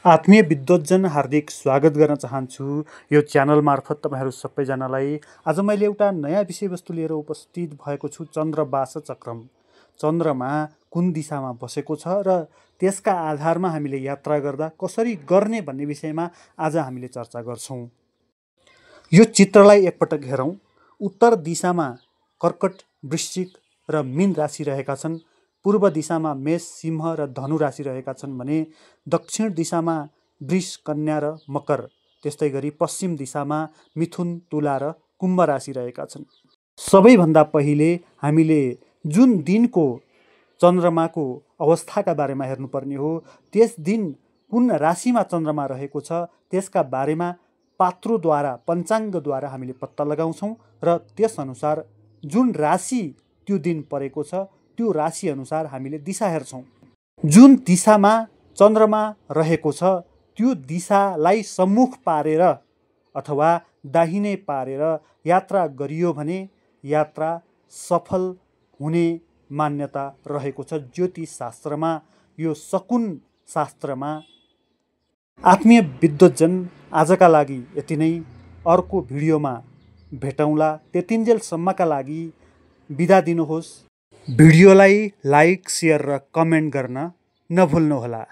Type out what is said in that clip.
आत्मीय विद्वज्जन हार्दिक स्वागत गर्न चाहन्छु यो च्यानल मार्फत तपाईहरू सबैजनालाई। आज मैले एउटा नयाँ विषयवस्तु लिएर उपस्थित भएको छु। चन्द्रवास चक्रम, चन्द्रमा कुन दिशामा बसेको छ र त्यसका आधारमा हामीले यात्रा गर्दा कसरी गर्ने भन्ने विषयमा आज हामीले चर्चा गर्छौं। यो चित्रलाई एकपटक हेरौं। उत्तर दिशामा कर्कट, वृश्चिक र मीन राशि रहेका छन्। पूर्व दिशामा मेष, सिंह र धनु राशि रहेका छन् भने दक्षिण दिशामा वृष, कन्या र मकर, त्यस्तै गरी पश्चिम दिशामा मिथुन, तुला र कुम्भ राशि रहेका छन्। सबैभन्दा पहिले हामीले जुन दिनको चन्द्रमाको अवस्थाका बारेमा हेर्नुपर्ने हो। त्यस दिन कुन राशिमा चन्द्रमा रहेको छ त्यसका बारेमा पात्रोद्वारा, पञ्चाङ्गद्वारा हामीले पत्ता लगाउँछौँ र त्यसअनुसार जुन राशि त्यो दिन परेको छ त्यो राशि अनुसार हामीले दिशा हेर्छौँ। जुन दिशामा चन्द्रमा रहेको छ त्यो दिशालाई सम्मुख पारेर अथवा दाहिने पारेर यात्रा गरियो भने यात्रा सफल हुने मान्यता रहेको छ ज्योतिष शास्त्रमा, यो शकुन शास्त्रमा। आत्मीय विद्वज्जन, आजका लागि यति नै। अर्को भिडियोमा भेटौँला। त्यतिन्जेलसम्मका लागि बिदा दिनुहोस्। भिडियोलाई लाइक, सेयर र कमेन्ट गर्न नभुल्नुहोला।